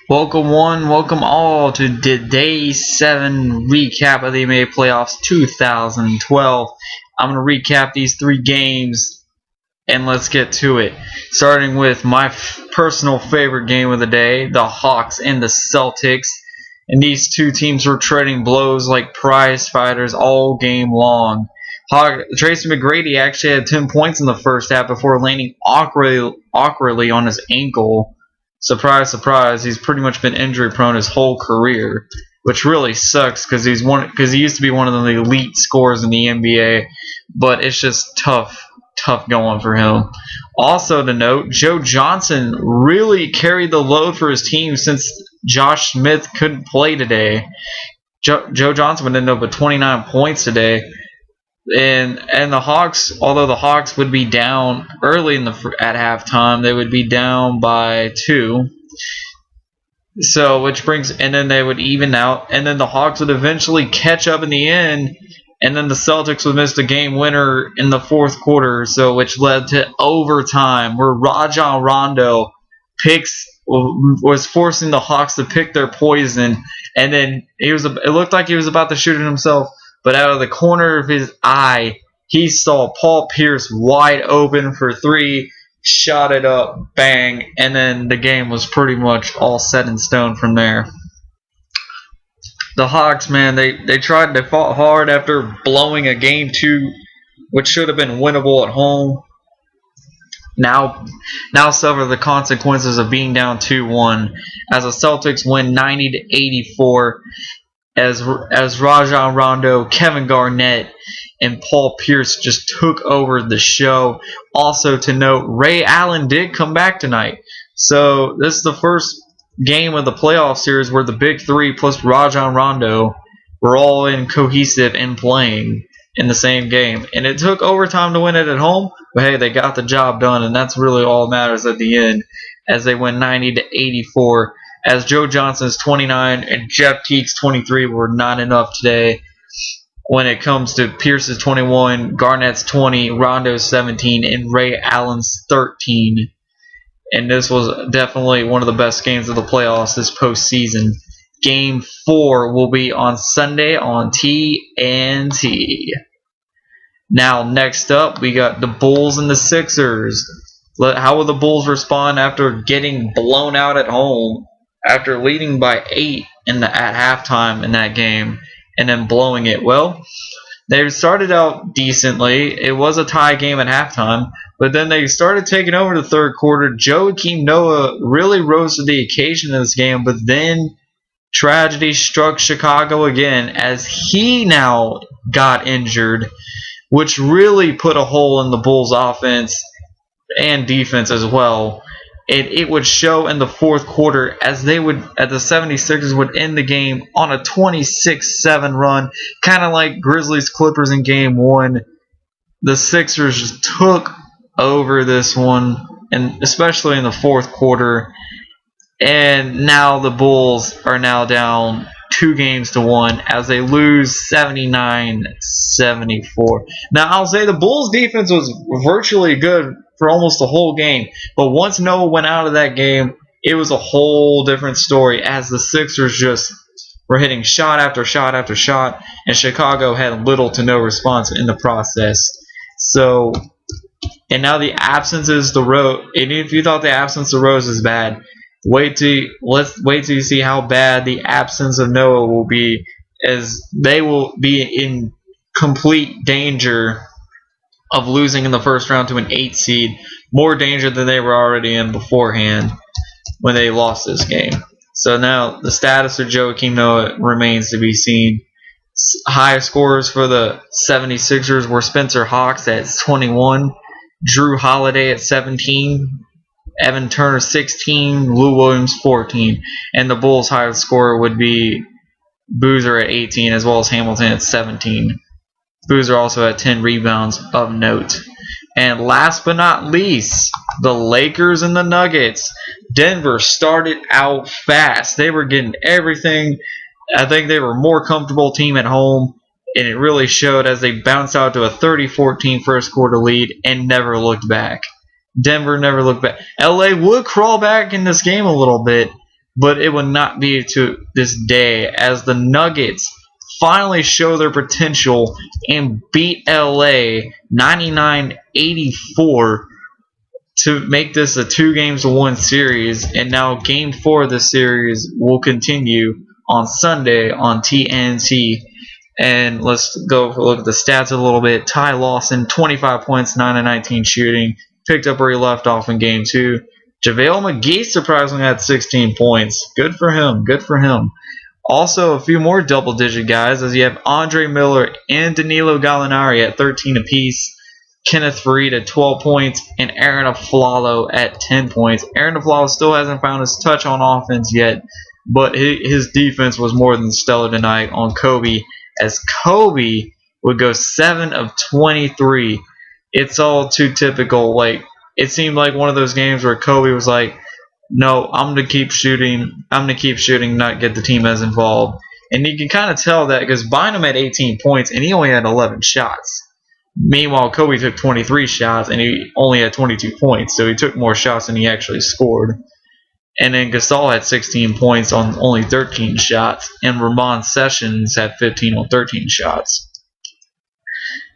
Welcome all to today's 7 recap of the NBA Playoffs 2012. I'm going to recap these 3 games and let's get to it. Starting with my personal favorite game of the day, the Hawks and the Celtics. And these two teams were trading blows like prize fighters all game long. Tracy McGrady actually had 10 points in the first half before landing awkwardly on his ankle. Surprise, surprise, he's pretty much been injury prone his whole career, which really sucks because he used to be one of the elite scorers in the NBA, but it's just tough going for him. Also to note, Joe Johnson really carried the load for his team since Josh Smith couldn't play today. Joe Johnson would end up with 29 points today. And the Hawks, although the Hawks would be down early at halftime, they would be down by 2. So and then they would even out, and then the Hawks would eventually catch up in the end, and then the Celtics would miss the game winner in the fourth quarter, which led to overtime, where Rajon Rondo was forcing the Hawks to pick their poison, and then it looked like he was about to shoot it himself. But out of the corner of his eye, he saw Paul Pierce wide open for 3, shot it up, bang, and then the game was pretty much all set in stone from there. The Hawks, man, they fought hard after blowing a game 2, which should have been winnable at home. Now suffer the consequences of being down 2-1 as the Celtics win 90-84. As Rajon Rondo, Kevin Garnett, and Paul Pierce just took over the show. Also to note, Ray Allen did come back tonight. So this is the first game of the playoff series where the big 3 plus Rajon Rondo were all in cohesive and playing in the same game. And it took overtime to win it at home, but hey, they got the job done, and that's really all that matters at the end as they win 90-84. As Joe Johnson's 29 and Jeff Teague's 23 were not enough today. When it comes to Pierce's 21, Garnett's 20, Rondo's 17, and Ray Allen's 13. And this was definitely one of the best games of the playoffs this postseason. Game 4 will be on Sunday on TNT. Now, next up, we got the Bulls and the Sixers. How will the Bulls respond after getting blown out at home? After leading by 8 at halftime in that game and then blowing it. Well, they started out decently. It was a tie game at halftime, but then they started taking over the third quarter. Joakim Noah really rose to the occasion in this game, but then tragedy struck Chicago again as he now got injured, which really put a hole in the Bulls' offense and defense as well. It would show in the fourth quarter as the 76ers would end the game on a 26-7 run, kind of like Grizzlies Clippers in game 1. The Sixers took over this one, and especially in the fourth quarter. And now the Bulls are now down 2-1 as they lose 79-74. Now, I'll say the Bulls' defense was virtually good for almost the whole game, but once Noah went out of that game, it was a whole different story as the Sixers just were hitting shot after shot after shot, and Chicago had little to no response in the process. So, and now the absence is the Rose. And if you thought the absence of Rose is bad, let's wait till you see how bad the absence of Noah will be, as they will be in complete danger of losing in the first round to an 8 seed, more danger than they were already in beforehand when they lost this game. So now the status of Joakim Noah remains to be seen. High scorers for the 76ers were Spencer Hawks at 21, Drew Holiday at 17, Evan Turner 16, Lou Williams 14, and the Bulls' highest scorer would be Boozer at 18 as well as Hamilton at 17. Boozer also had 10 rebounds of note. And last but not least, the Lakers and the Nuggets. Denver started out fast. They were getting everything. I think they were a more comfortable team at home, and it really showed as they bounced out to a 30-14 first quarter lead and never looked back. Denver never looked back. LA would crawl back in this game a little bit, but it would not be to this day as the Nuggets finally show their potential and beat LA 99-84 to make this a 2-1 series. And now game 4 of the series will continue on Sunday on TNT. And let's go look at the stats a little bit. Ty Lawson, 25 points, 9 of 19 shooting. Picked up where he left off in game 2. JaVale McGee surprisingly had 16 points. Good for him. Good for him. Also, a few more double-digit guys as you have Andre Miller and Danilo Gallinari at 13 apiece. Kenneth Faried at 12 points, and Aaron Aflalo at 10 points. Aaron Aflalo still hasn't found his touch on offense yet, but his defense was more than stellar tonight on Kobe, as Kobe would go 7 of 23. It's all too typical. Like, it seemed like one of those games where Kobe was like, no, I'm going to keep shooting. I'm going to keep shooting, not get the team as involved. And you can kind of tell that because Bynum had 18 points, and he only had 11 shots. Meanwhile, Kobe took 23 shots, and he only had 22 points. So he took more shots than he actually scored. And then Gasol had 16 points on only 13 shots, and Ramon Sessions had 15 on 13 shots.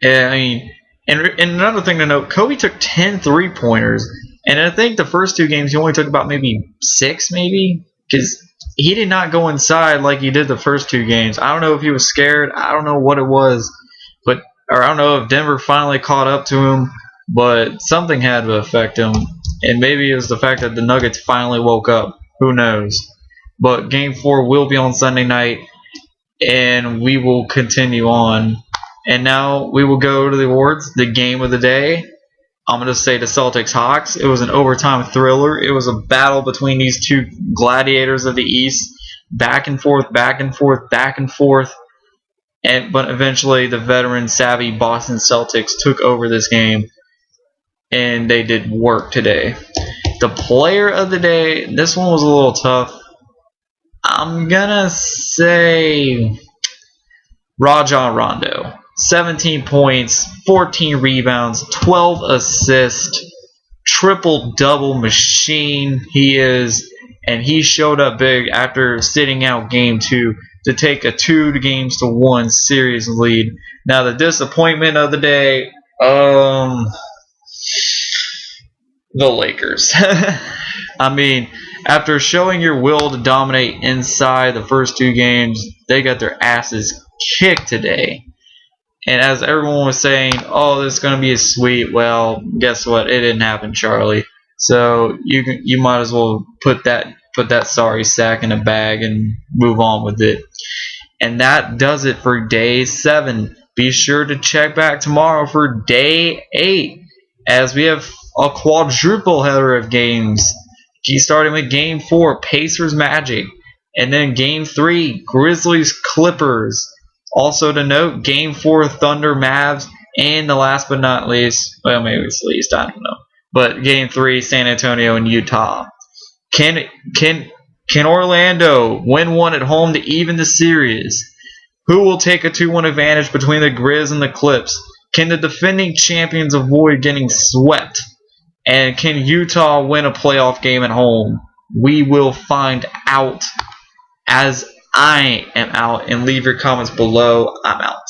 Yeah, I mean, and another thing to note, Kobe took 10 3-pointers, and I think the first 2 games he only took about maybe 6, because he did not go inside like he did the first 2 games. I don't know if he was scared. I don't know what it was, or I don't know if Denver finally caught up to him, but something had to affect him. And maybe it was the fact that the Nuggets finally woke up. Who knows? But Game 4 will be on Sunday night, and we will continue on. And now we will go to the awards, the game of the day. I'm going to say the Celtics Hawks. It was an overtime thriller. It was a battle between these 2 gladiators of the East. Back and forth, back and forth, back and forth. But eventually the veteran savvy Boston Celtics took over this game, and they did work today. The player of the day, this one was a little tough. I'm gonna say Rajon Rondo. 17 points, 14 rebounds, 12 assists, triple-double machine he is, and he showed up big after sitting out game 2 to take a 2-1 series lead. Now the disappointment of the day, the Lakers. I mean, after showing your will to dominate inside the first 2 games, they got their asses kicked today. And as everyone was saying, oh, this is going to be a sweep. Well, guess what? It didn't happen, Charlie. So you might as well put that sorry sack in a bag and move on with it. And that does it for day 7. Be sure to check back tomorrow for day 8, as we have a quadruple header of games. Starting with game 4, Pacers Magic, and then game 3, Grizzlies Clippers. Also to note, game 4, Thunder Mavs, and the last but not least, well, maybe it's least, I don't know, but game 3, San Antonio and Utah. Can Orlando win one at home to even the series? Who will take a 2-1 advantage between the Grizz and the Clips? Can the defending champions avoid getting swept? And can Utah win a playoff game at home? We will find out, as I am out. And leave your comments below. I'm out.